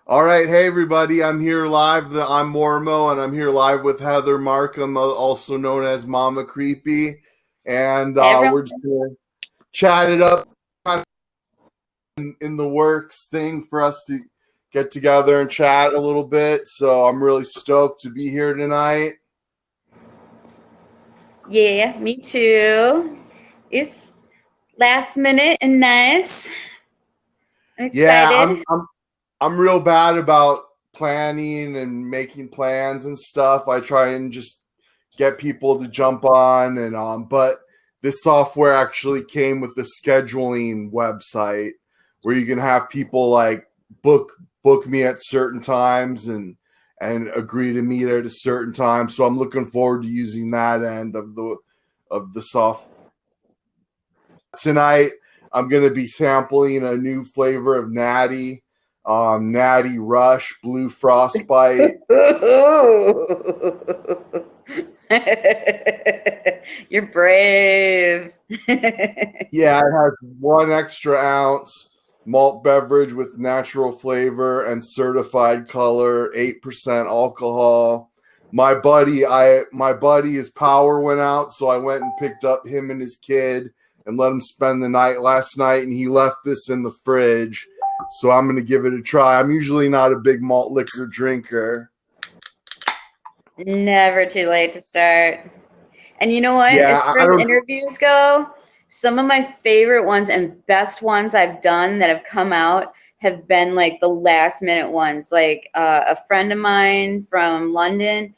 All right, hey everybody, I'm here live. I'm Mormo, and I'm here live with Heather Markham, also known as Mama Creepy, and Hey we're just everyone. gonna chat it up kind of in the works thing for us to get together and chat a little bit. So I'm really stoked to be here tonight. Yeah, me too. It's last minute and nice. I'm Yeah, excited. I'm real bad about planning and making plans and stuff. I try and just get people to jump on and but this software actually came with a scheduling website where you can have people like book me at certain times and agree to meet at a certain time. So I'm looking forward to using that end of the software. Tonight I'm going to be sampling a new flavor of Natty, Natty Rush Blue Frostbite. You're brave. Yeah, it has 1 extra ounce malt beverage with natural flavor and certified color, 8% alcohol. My buddy, his power went out, so I went and picked up him and his kid and let him spend the night last night, and he left this in the fridge. So I'm gonna give it a try. I'm usually not a big malt liquor drinker. Never too late to start. And you know what? Yeah, As far I as don't. interviews go, some of my favorite ones and best ones I've done that have come out have been like the last minute ones. Like a friend of mine from London,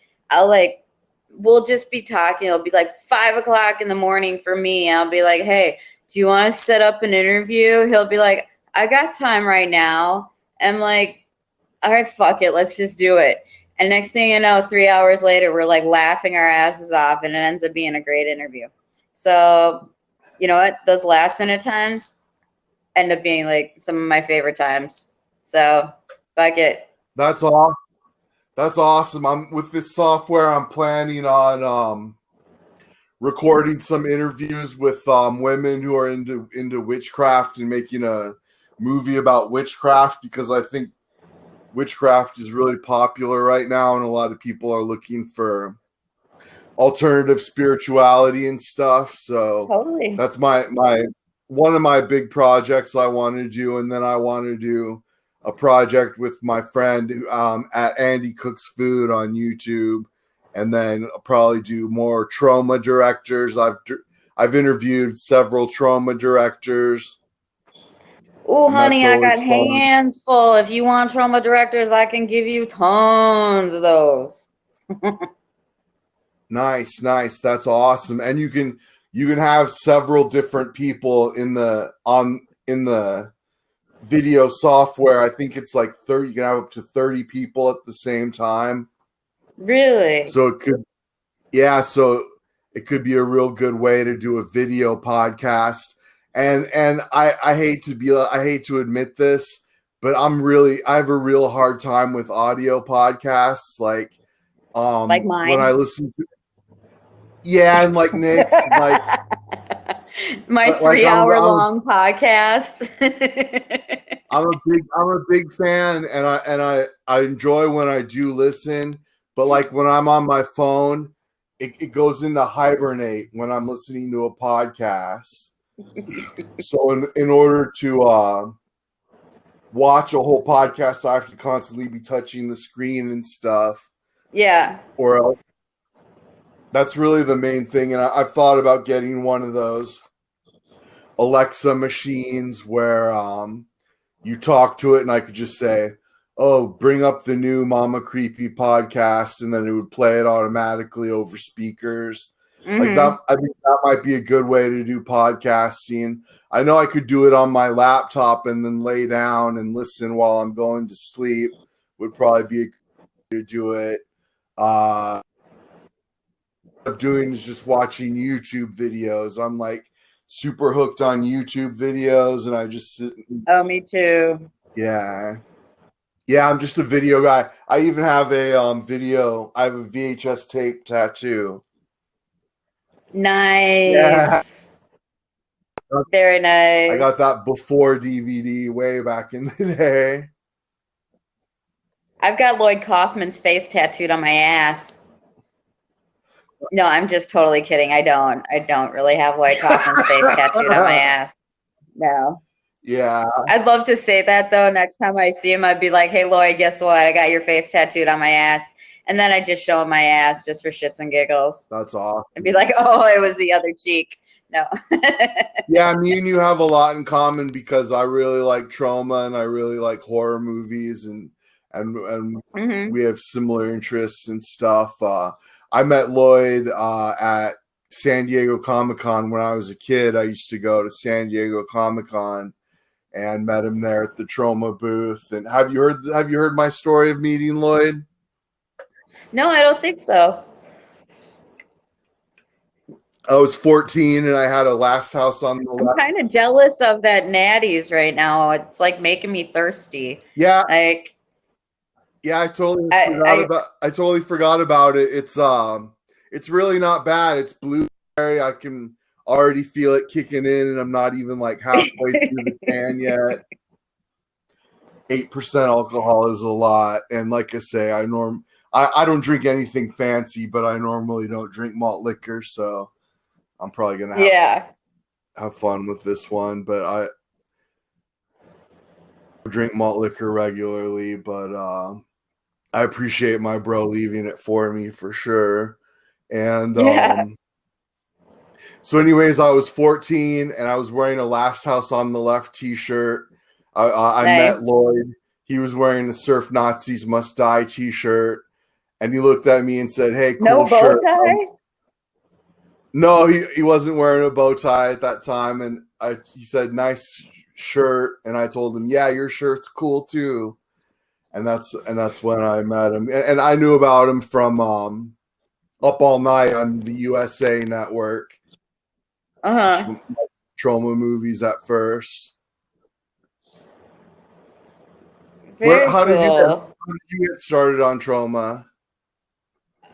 we'll just be talking. It'll be like 5 o'clock in the morning for me. I'll be like, hey, do you want to set up an interview? He'll be like, I got time right now. I'm like, all right, fuck it, let's just do it. And next thing you know, 3 hours later, we're like laughing our asses off, and it ends up being a great interview. So, you know what? Those last minute times end up being like some of my favorite times. So, fuck it. That's all. That's awesome. I'm with this software. I'm planning on recording some interviews with women who are into witchcraft and making a movie about witchcraft because I think witchcraft is really popular right now and a lot of people are looking for alternative spirituality and stuff. So Totally. that's my one of my big projects I want to do, and then I want to do a project with my friend at Andy Cooks Food on YouTube, and then I'll probably do more trauma directors. I've interviewed several trauma directors, Ooh, and that's honey, I got always fun. hands full. If you want trauma directors, I can give you tons of those. Nice, nice. That's awesome. And you can have several different people in the video software. I think it's like 30, you can have up to 30 people at the same time. Really? So so it could be a real good way to do a video podcast. And I hate to admit this, but I have a real hard time with audio podcasts. Like Like when I mine? listen to, yeah, and like Nick's, My like 3 hour long podcast. I'm a big fan, and I enjoy when I do listen. But like when I'm on my phone, it goes into hibernate when I'm listening to a podcast. So in order to watch a whole podcast, I have to constantly be touching the screen and stuff. Yeah. Or else, that's really the main thing. And I've thought about getting one of those Alexa machines where you talk to it and I could just say, oh, bring up the new Mama Creepy podcast, and then it would play it automatically over speakers. Like Hmm. that, I think that might be a good way to do podcasting. I know I could do it on my laptop and then lay down and listen while I'm going to sleep. Would probably be a good way to do it. I'm doing is just watching YouTube videos. I'm like super hooked on YouTube videos, and I just sit. Oh, me too. Yeah, yeah, I'm just a video guy. I even have a video. I have a VHS tape tattoo. Yeah, Nice. Very I nice. got that before DVD way back in the day. I've got Lloyd Kaufman's face tattooed on my ass. No, I'm just totally kidding. I don't really have Lloyd Kaufman's face tattooed on my ass. No. Yeah. I'd love to say that though. Next time I see him, I'd be like, "Hey Lloyd, guess what? I got your face tattooed on my ass." And then I just show him my ass just for shits and giggles. That's awesome. And be like, "Oh, it was the other cheek." No. Yeah, me and you have a lot in common because I really like Troma and I really like horror movies and we have similar interests and stuff. I met Lloyd at San Diego Comic-Con when I was a kid. I used to go to San Diego Comic-Con and met him there at the Troma booth. And have you heard my story of meeting Lloyd? No, I don't think so. I was 14 and I had a Last House on the Left. I'm kind of jealous of that Natty's right now. It's like making me thirsty. Yeah. Like, yeah, I totally forgot about it. It's really not bad. It's blueberry. I can already feel it kicking in, and I'm not even like halfway through the can yet. 8% alcohol is a lot, and like I say, I don't drink anything fancy, but I normally don't drink malt liquor, so I'm probably gonna have fun with this one. But I drink malt liquor regularly, but I appreciate my bro leaving it for me for sure. And so anyways, I was 14 and I was wearing a Last House on the Left t-shirt. I met Lloyd. He was wearing the Surf Nazis Must Die t-shirt. And he looked at me and said, "Hey, cool shirt." No bow tie? No, he wasn't wearing a bow tie at that time. And he said, "Nice shirt." And I told him, "Yeah, your shirt's cool too." And that's when I met him. And I knew about him from Up All Night on the USA Network. Troma movies at first. How did you get started on Troma?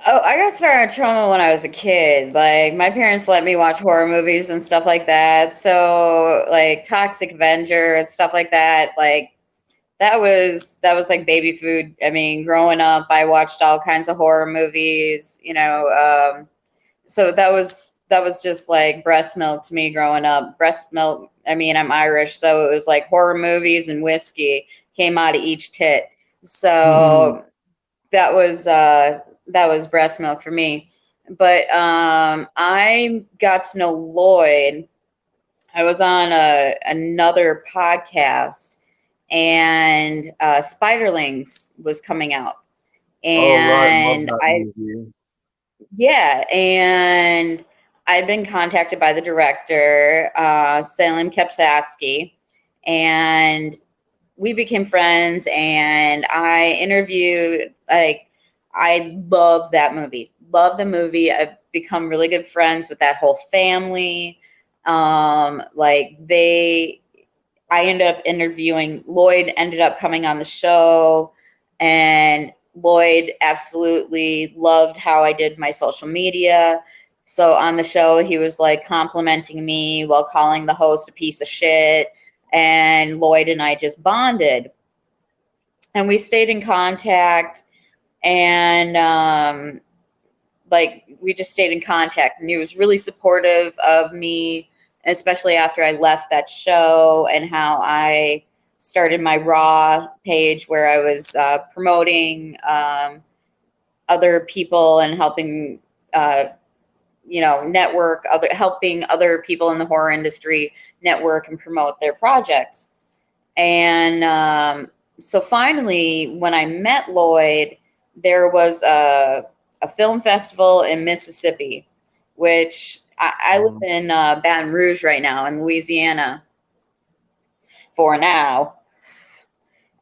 Oh, I got started on Troma when I was a kid. Like, my parents let me watch horror movies and stuff like that. So, like, Toxic Avenger and stuff like that. Like, that was like baby food. I mean, growing up, I watched all kinds of horror movies. You know, so that was just like breast milk to me growing up. Breast milk. I mean, I'm Irish, so it was like horror movies and whiskey came out of each tit. So that was breast milk for me. But I got to know Lloyd. I was on another podcast, and Spiderlings was coming out, and and I'd been contacted by the director, Salim Kepsaski, and we became friends, and I interviewed, like, I love that movie. Love the movie. I've become really good friends with that whole family. I ended up interviewing Lloyd, ended up coming on the show, and Lloyd absolutely loved how I did my social media. So on the show, he was like complimenting me while calling the host a piece of shit. And Lloyd and I just bonded. And we stayed in contact. And we just stayed in contact. And he was really supportive of me, especially after I left that show, and how I started my Raw page where I was promoting other people and helping helping other people in the horror industry network and promote their projects. And so finally, when I met Lloyd, there was a film festival in Mississippi, which I live in Baton Rouge right now in Louisiana for now.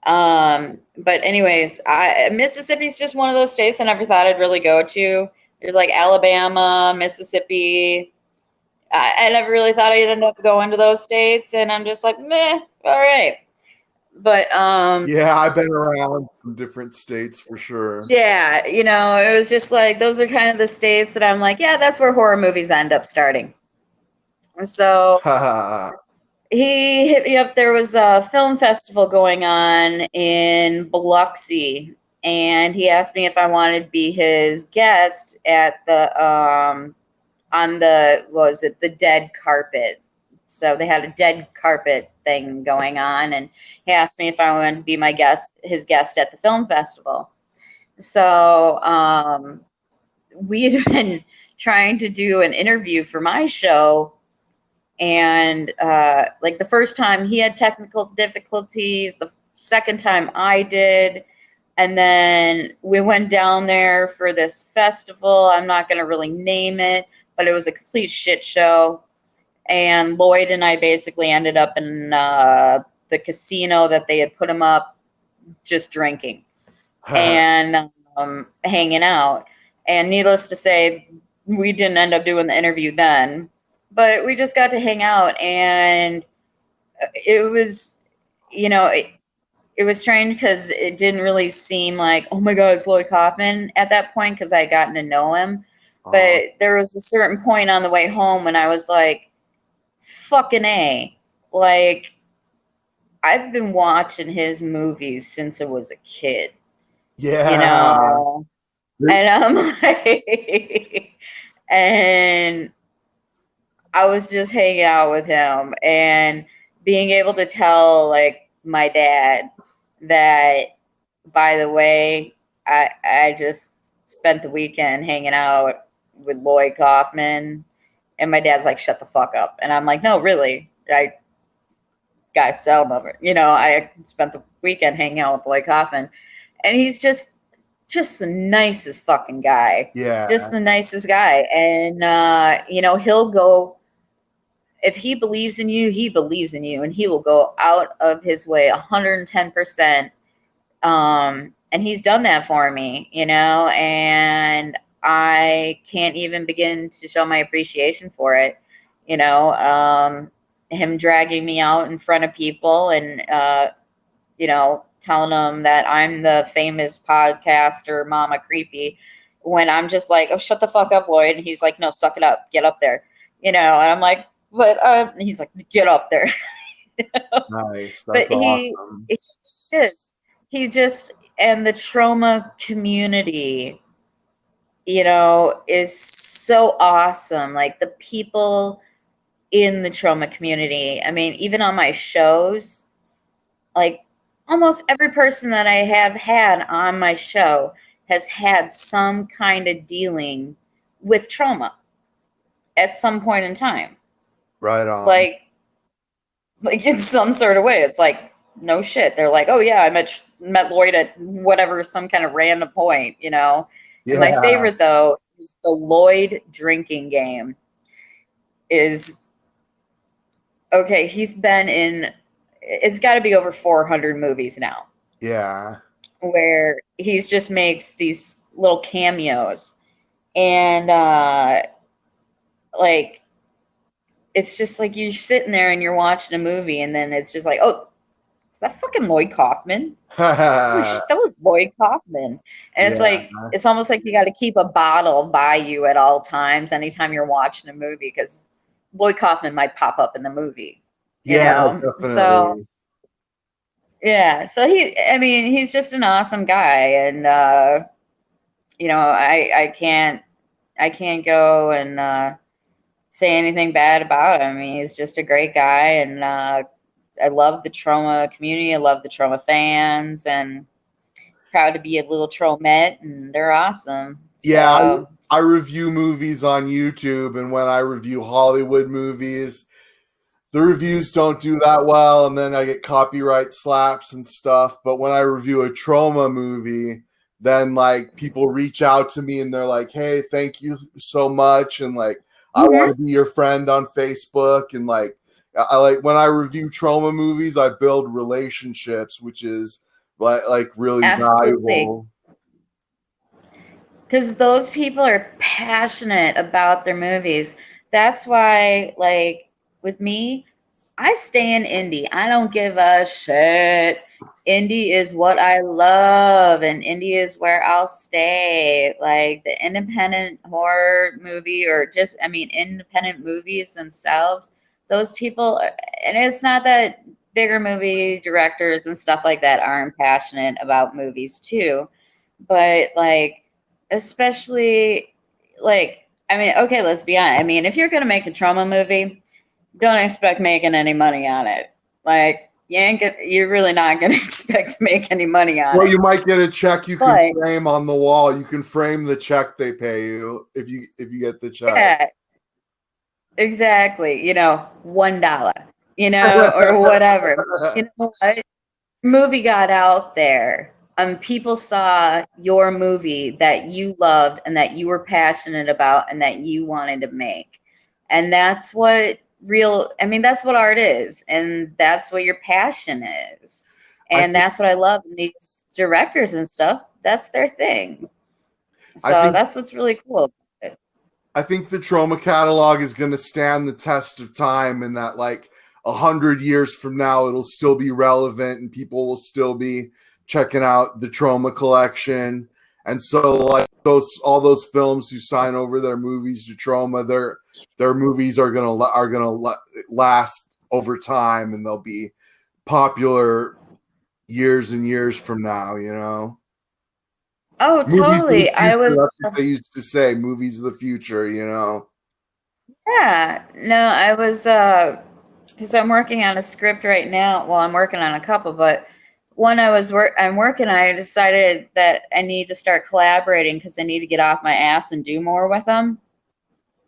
But anyways, Mississippi's just one of those states I never thought I'd really go to. There's like Alabama, Mississippi. I never really thought I'd end up going to those states, and I'm just like, meh, all right. But yeah, I've been around some different states for sure. Yeah, it was just like those are kind of the states that I'm like, yeah, that's where horror movies end up starting. So he hit me up. There was a film festival going on in Biloxi, and he asked me if I wanted to be his guest at the on the what was it, the dead carpet. So they had a dead carpet thing going on, and he asked me if I wanted to be his guest at the film festival. So we had been trying to do an interview for my show, and like the first time he had technical difficulties, the second time I did, and then we went down there for this festival. I'm not going to really name it, but it was a complete shit show. And Lloyd and I basically ended up in the casino that they had put him up, just drinking and hanging out. And needless to say, we didn't end up doing the interview then, but we just got to hang out. And it was, you know, it was strange because it didn't really seem like, oh my God, it's Lloyd Kaufman at that point, because I had gotten to know him. But there was a certain point on the way home when I was like, fucking A. Like, I've been watching his movies since I was a kid. Yeah. You know? And I'm like, and I was just hanging out with him and being able to tell, like, my dad that, by the way, I just spent the weekend hanging out with Lloyd Kaufman. And my dad's like, shut the fuck up. And I'm like, no, really. I got cell number. You know, I spent the weekend hanging out with Lloyd Kaufman. And he's just the nicest fucking guy. Yeah. Just the nicest guy. And, you know, he'll go, if he believes in you, he believes in you. And he will go out of his way 110%. And he's done that for me, you know, and I can't even begin to show my appreciation for it. You know, him dragging me out in front of people and, you know, telling them that I'm the famous podcaster, Mama Creepy, when I'm just like, oh, shut the fuck up, Lloyd. And he's like, no, suck it up, get up there. You know, and I'm like, but he's like, get up there. You know? Nice. That's but awesome. he just, and the Troma community, you know, is so awesome. Like the people in the Troma community. I mean, even on my shows, like almost every person that I have had on my show has had some kind of dealing with trauma at some point in time. Right on. Like in some sort of way. It's like, no shit. They're like, oh yeah, I met Lloyd at whatever, some kind of random point, you know. Yeah. And my favorite though is the Lloyd drinking game. Is okay. He's been in. It's got to be over 400 movies now. Yeah. Where he's just makes these little cameos, and like it's just like you're sitting there and you're watching a movie, and then it's just like, oh, is that fucking Lloyd Kaufman? That was Lloyd Kaufman. And it's like, it's almost like you got to keep a bottle by you at all times anytime you're watching a movie, because Lloyd Kaufman might pop up in the movie. You know? Definitely. So yeah, so he's just an awesome guy, and you know, I can't go and say anything bad about him. I mean, he's just a great guy, and I love the Troma community. I love the Troma fans, and proud to be a little Tromette, and they're awesome. Yeah, So, I review movies on YouTube, and when I review Hollywood movies, the reviews don't do that well, and then I get copyright slaps and stuff. But when I review a Troma movie, then like people reach out to me and they're like, hey, thank you so much, and like I want to be your friend on Facebook. And like I like when I review Troma movies, I build relationships, which is like really valuable. Because those people are passionate about their movies. That's why, like, with me, I stay in indie. I don't give a shit. Indie is what I love, and indie is where I'll stay. Like, the independent horror movie, or just, I mean, independent movies themselves, those people, and it's not that bigger movie directors and stuff like that aren't passionate about movies, too. but like, especially like, I mean, okay, let's be honest. I mean, if you're gonna make a Troma movie, don't expect making any money on it. Like, you're really not gonna expect to make any money on Well, it. you might get a check you can But frame on the wall. You can frame the check they pay you if you get the check. yeah, exactly. You know, $1, you know, or whatever. You know what? Movie got out there. People saw your movie that you loved and that you were passionate about and that you wanted to make. And that's what I mean, that's what art is. And that's what your passion is. I And think that's what I love. And these directors and stuff, that's their thing. I So think that's what's really cool about it. I think the Troma catalog is going to stand the test of time, and that like 100 years from now, it'll still be relevant, and people will still be checking out the Troma collection. And so, like all those films who sign over their movies to Troma, their movies are gonna last over time, and they'll be popular years and years from now. You know. Oh, Movies of the totally. I future. was, That's what they used to say. Movies of the future. You know. yeah, no, I was, because I'm working on a script right now. Well, I'm working on a couple, but one I'm working on, I decided that I need to start collaborating because I need to get off my ass and do more with them.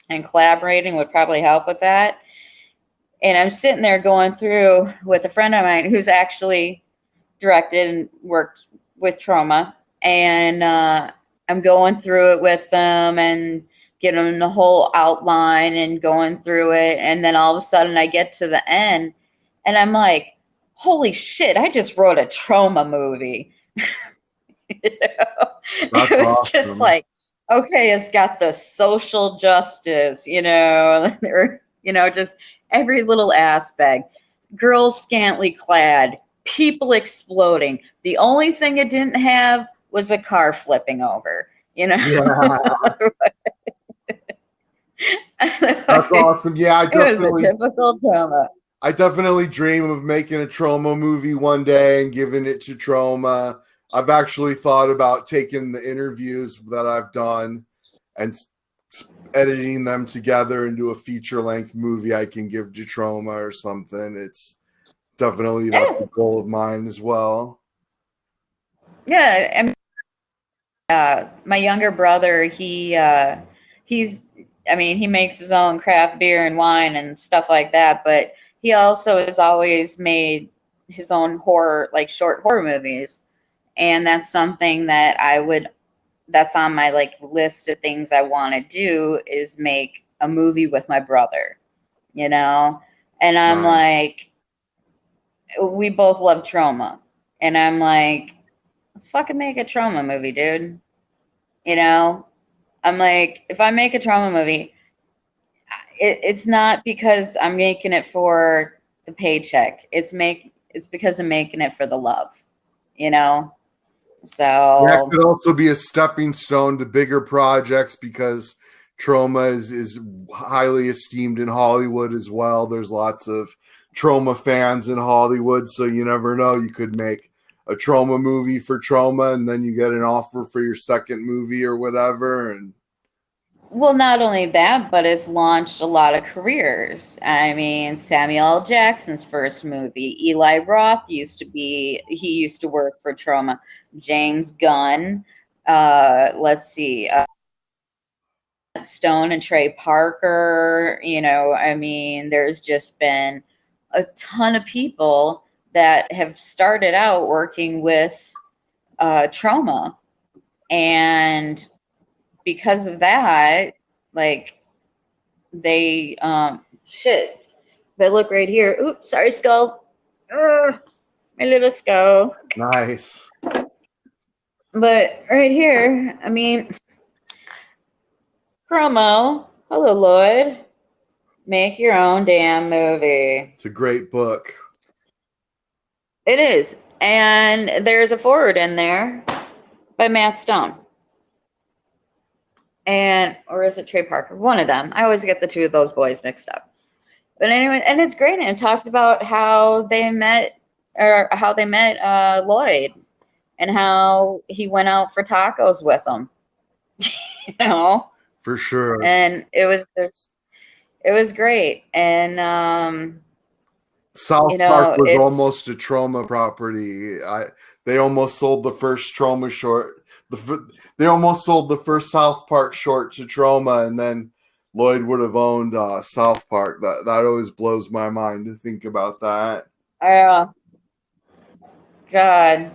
And collaborating would probably help with that. And I'm sitting there going through with a friend of mine who's actually directed and worked with Troma, and I'm going through it with them and getting the whole outline and going through it, and then all of a sudden I get to the end, and I'm like, "Holy shit! I just wrote a Troma movie." You know? That's It was just awesome. like, okay, it's got the social justice, you know, or just every little aspect. Girls scantily clad, people exploding. The only thing it didn't have was a car flipping over, you know. Yeah, that's It awesome. Yeah, was a typical drama. I definitely dream of making a Troma movie one day and giving it to Troma. I've actually thought about taking the interviews that I've done and editing them together into a feature length movie I can give to Troma or something. It's definitely that's Yeah, a goal of mine as well. yeah. I mean, my younger brother, he's, I mean, he makes his own craft beer and wine and stuff like that, but he also has always made his own horror, like short horror movies. And that's something that that's on my like list of things I want to do is make a movie with my brother, you know? And I'm Nice. like, we both love Troma. And I'm like, let's fucking make a Troma movie, dude. You know, I'm like, if I make a Troma movie, it's not because I'm making it for the paycheck. It's because I'm making it for the love, you know. That So could also be a stepping stone to bigger projects because Troma is highly esteemed in Hollywood as well. There's lots of Troma fans in Hollywood, so you never know. You could make a Troma movie for Troma, and then you get an offer for your second movie or whatever. And well, not only that, but it's launched a lot of careers. I mean, Samuel L. Jackson's first movie, Eli Roth he used to work for Troma. James Gunn, let's see, Stone and Trey Parker. You know, I mean, there's just been a ton of people that have started out working with Troma, and because of that, like they shit. If I look right here, oops, sorry, skull. Ugh, my little skull. nice. But right here, I mean, promo. Hello, Lloyd. Make your own damn movie. It's a great book. It is. And there's a forward in there by Matt Stone. And, or is it Trey Parker? One of them. I always get the two of those boys mixed up. But anyway, and it's great. And it talks about how they met Lloyd. and how he went out for tacos with them. You know, For sure. and it was great. And South you Park know, was it's almost a Troma property. They almost sold the first Troma short. They almost sold the first South Park short to Troma, and then Lloyd would have owned South Park. That always blows my mind to think about that. God,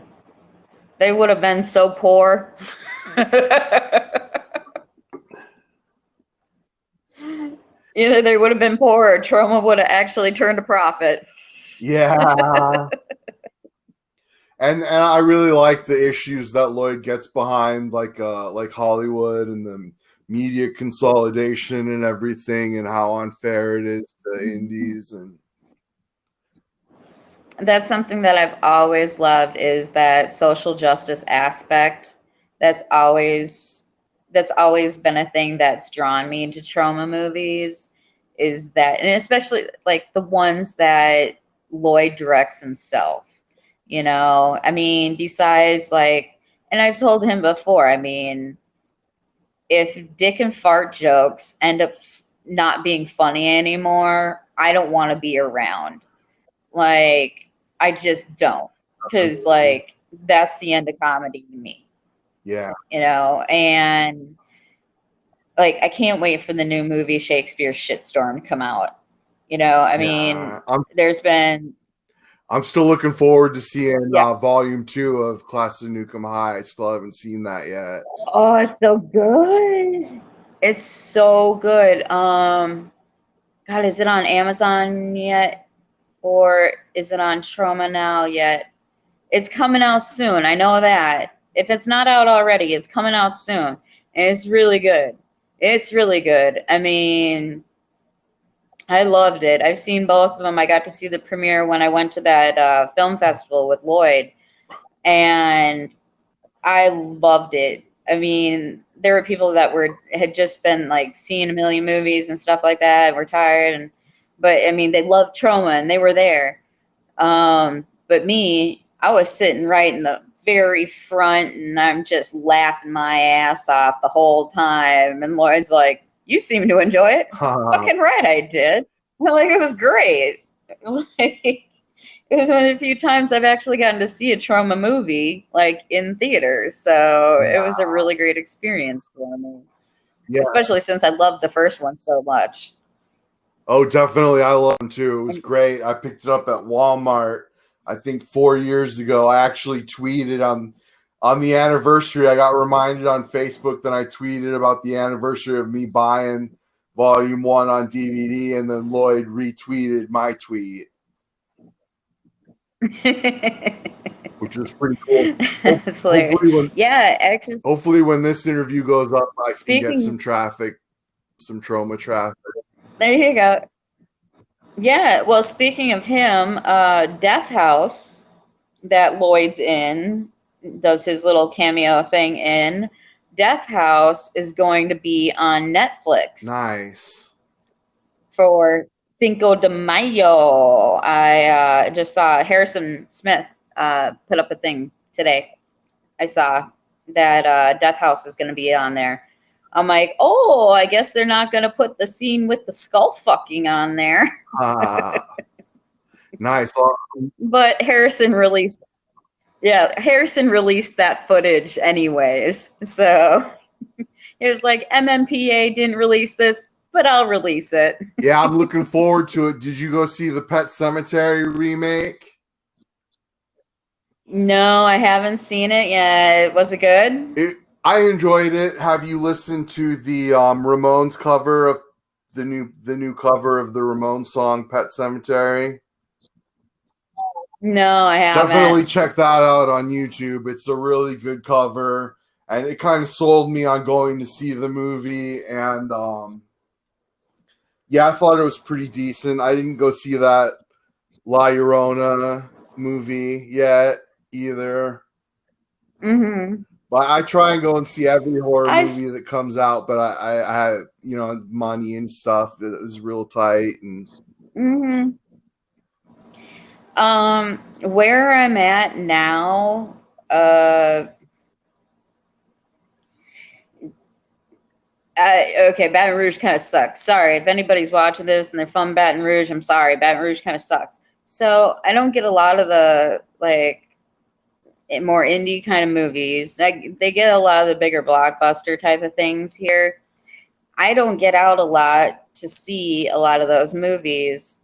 they would have been so poor. Either they would have been poor or Troma would have actually turned a profit. Yeah. And I really like the issues that Lloyd gets behind, like Hollywood and the media consolidation and everything, and how unfair it is to indies. And That's something that I've always loved, is that social justice aspect. That's always been a thing that's drawn me to Troma movies, is that, and especially like the ones that Lloyd directs himself. You know, I mean, besides like, and I've told him before, I mean, if dick and fart jokes end up not being funny anymore, I don't want to be around. Like, I just don't. Because, like, that's the end of comedy to me, yeah, you know? And, like, I can't wait for the new movie Shakespeare Shitstorm to come out. You know, I mean, yeah. there's been, I'm still looking forward to seeing yeah. Volume 2 of Class of Nukem High. I still haven't seen that yet. Oh, it's so good. It's so good. God, is it on Amazon yet? Or is it on Troma Now yet? It's coming out soon. I know that. If it's not out already, it's coming out soon. And it's really good. It's really good. I mean, I loved it. I've seen both of them. I got to see the premiere when I went to that film festival with Lloyd, and I loved it. I mean, there were people that had just been like seeing a million movies and stuff like that, and were tired, but I mean, they loved Troma and they were there. But me, I was sitting right in the very front, and I'm just laughing my ass off the whole time. And Lloyd's like, "You seem to enjoy it." Fucking right, I did. Like, it was great. Like, it was one of the few times I've actually gotten to see a Troma movie, like, in theaters. So it was a really great experience for me, Yeah. especially since I loved the first one so much. Oh, definitely. I love them too. It was great. I picked it up at Walmart, I think 4 years ago. I actually tweeted on the anniversary. I got reminded on Facebook that I tweeted about the anniversary of me buying Volume 1 on DVD, and then Lloyd retweeted my tweet, which was pretty cool. Hopefully when this interview goes up, I can get some traffic, some Troma traffic. There you go. Yeah, well, speaking of him, Death House, that Lloyd's in, does his little cameo thing in. Death House is going to be on Netflix. Nice. For Cinco de Mayo. I just saw Harrison Smith put up a thing today. I saw that Death House is going to be on there. I'm like, oh, I guess they're not going to put the scene with the skull fucking on there. Nice. But Harrison released that footage anyways. So it was like, MMPA didn't release this, but I'll release it. Yeah, I'm looking forward to it. Did you go see the Pet Sematary remake? No, I haven't seen it yet. Was it good? I enjoyed it. Have you listened to the Ramones cover of the new cover of the Ramones song Pet Sematary? No, I haven't. Definitely check that out on YouTube. It's a really good cover, and it kind of sold me on going to see the movie. And yeah, I thought it was pretty decent. I didn't go see that La Llorona movie yet either. Mm-hmm. But I try and go and see every horror movie that comes out, but I money and stuff is real tight. And where I'm at now, Okay, Baton Rouge kind of sucks. Sorry, if anybody's watching this and they're from Baton Rouge, I'm sorry. Baton Rouge kind of sucks. So I don't get a lot of the more indie kind of movies. They get a lot of the bigger blockbuster type of things here. I don't get out a lot to see a lot of those movies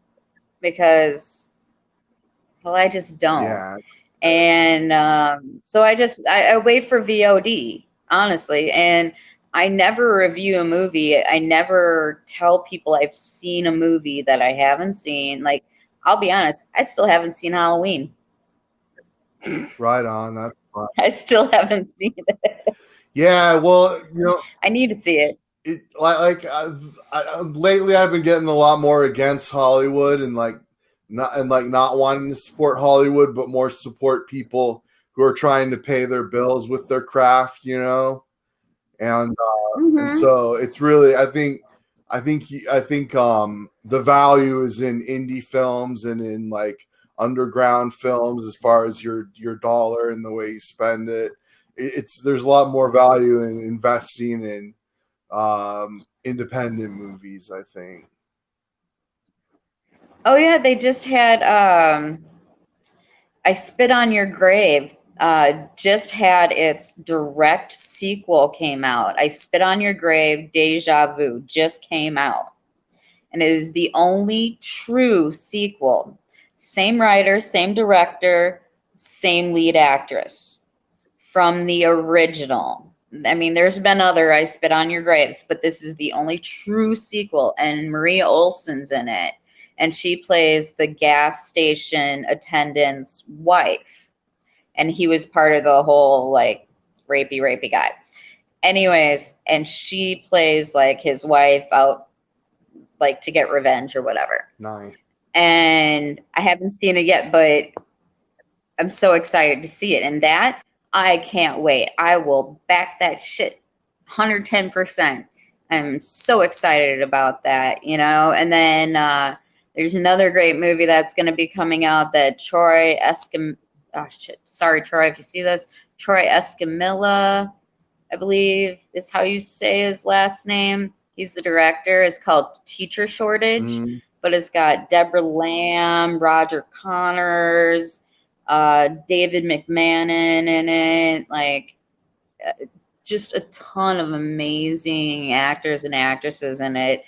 because, well, I just don't. Yeah. And so I wait for VOD, honestly. And I never review a movie. I never tell people I've seen a movie that I haven't seen. Like, I'll be honest, I still haven't seen Halloween. Right on. That's fine. I still haven't seen it. Yeah, well, you know, I need to see it. Lately I've been getting a lot more against Hollywood and not wanting to support Hollywood, but more support people who are trying to pay their bills with their craft, you know. And so it's really, I think the value is in indie films and in like underground films as far as your dollar and the way you spend it. There's a lot more value in investing in independent movies, I think. Oh yeah, they just had I Spit on Your Grave just had its direct sequel came out. I Spit on Your Grave, Deja Vu just came out. And it is the only true sequel. Same writer, same director, same lead actress from the original. I mean, there's been other I Spit on Your Graves, but this is the only true sequel, and Maria Olsen's in it. And she plays the gas station attendant's wife. And he was part of the whole, like, rapey guy. Anyways, and she plays, like, his wife out, like, to get revenge or whatever. Nice. And I haven't seen it yet, but I'm so excited to see it. And that, I can't wait. I will back that shit 110%. I'm so excited about that, you know. And then there's another great movie that's going to be coming out that Troy sorry, Troy, if you see this. Troy Escamilla, I believe is how you say his last name. He's the director. It's called Teacher Shortage, but it's got Deborah Lamb, Roger Connors, David McMahon in it, like just a ton of amazing actors and actresses in it,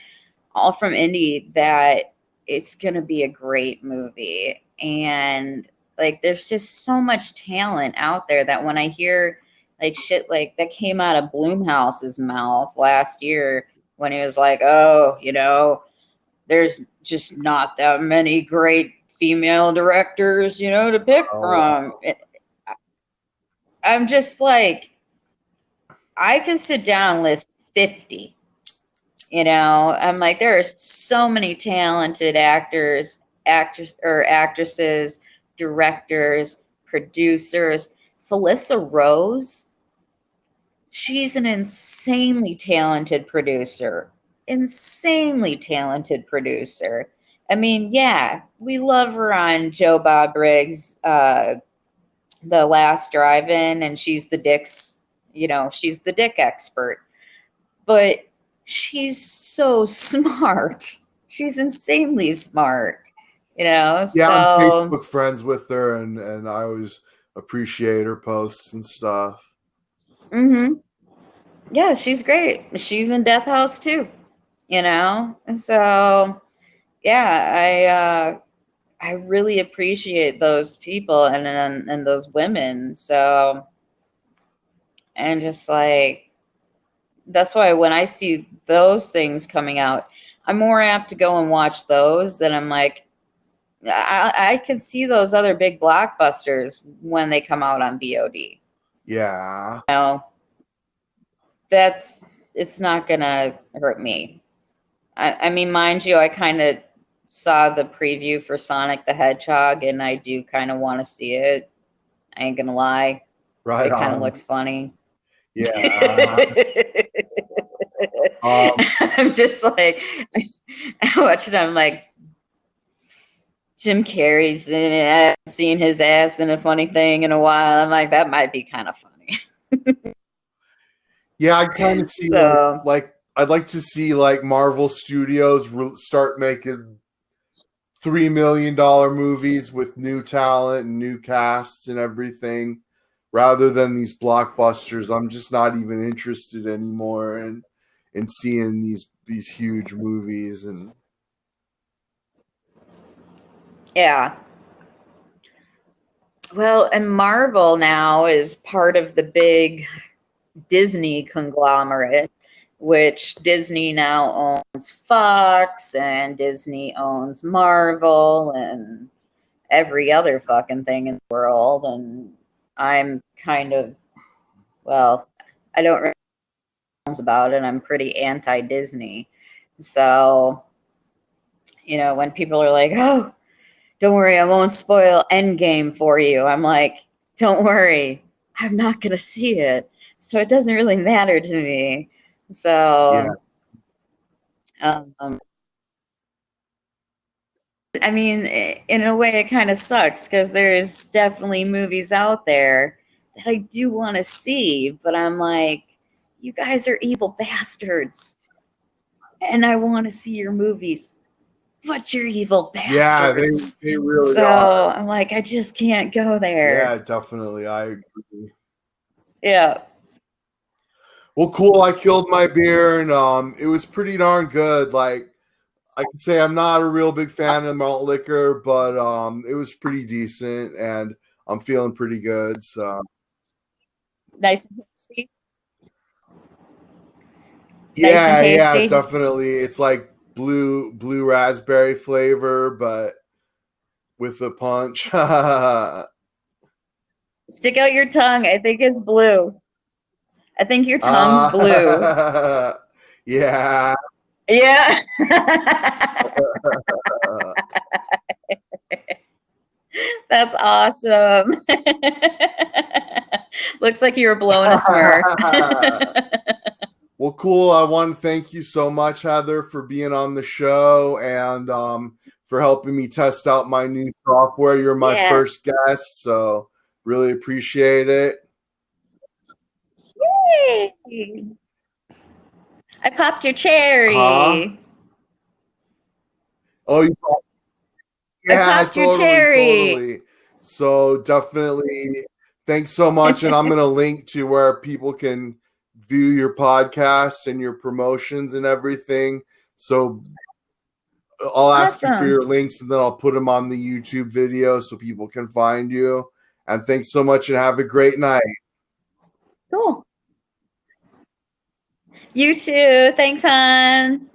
all from indie, that it's going to be a great movie. And like, there's just so much talent out there that when I hear like shit like that came out of Blumhouse's mouth last year when he was like, oh, you know, there's just not that many great female directors, you know, to pick from. I'm just like, I can sit down and list 50, you know. I'm like, there are so many talented actresses, directors, producers. Felissa Rose, she's an insanely talented producer. I mean, yeah, we love her on Joe Bob Briggs, The Last Drive-In, and she's the Dick's, you know, she's the Dick expert. But she's so smart. She's insanely smart, you know. Yeah, so, I'm Facebook friends with her, and I always appreciate her posts and stuff. Yeah, she's great. She's in Death House too, you know. So yeah, I really appreciate those people and those women. So, and just like, that's why when I see those things coming out, I'm more apt to go and watch those. And I'm like, I can see those other big blockbusters when they come out on VOD. Yeah. You know, it's not gonna hurt me. I mean, mind you, I kind of saw the preview for Sonic the Hedgehog, and I do kind of want to see it. I ain't gonna lie. Right. It kind of looks funny. Yeah. I'm just like, I watch it, I'm like, Jim Carrey's in it. I haven't seen his ass in a funny thing in a while. I'm like, that might be kind of funny. Yeah, I kind of see So, like I'd like to see like Marvel Studios start making $3 million movies with new talent and new casts and everything, rather than these blockbusters. I'm just not even interested anymore in seeing these huge movies. And yeah. Well, and Marvel now is part of the big Disney conglomerate, which Disney now owns Fox and Disney owns Marvel and every other fucking thing in the world. And I'm kind of, well, I don't really know about it. I'm pretty anti-Disney. So, when people are like, oh, don't worry, I won't spoil Endgame for you. I'm like, don't worry, I'm not going to see it. So it doesn't really matter to me. yeah, So, um, I mean, in a way, it kind of sucks because there's definitely movies out there that I do want to see, but I'm like, you guys are evil bastards, and I want to see your movies, but you're evil yeah, bastards. they really So are. I'm like, I just can't go Yeah, there. definitely, I agree. Yeah. Well, cool. I killed my beer, and it was pretty darn good. Like, I can say I'm not a real big fan of malt liquor, but it was pretty decent, and I'm feeling pretty good. So Nice and tasty. Nice and yeah, tasty. definitely. It's like blue raspberry flavor, but with a punch. Stick out your tongue. I think it's blue. I think your tongue's blue. Yeah. Yeah. That's awesome. Looks like you were blowing a Smurf. Well, cool. I want to thank you so much, Heather, for being on the show and for helping me test out my new software. You're my Yeah. first guest, so really appreciate it. Yay. I popped your Huh? cherry. Oh, I yeah, popped your cherry. totally. So definitely thanks so much. And I'm going to link to where people can view your podcast and your promotions and everything. So I'll ask you for Awesome. your links and then I'll put them on the YouTube video so people can find you. And thanks so much and have a great night. Cool. You too. Thanks, hon.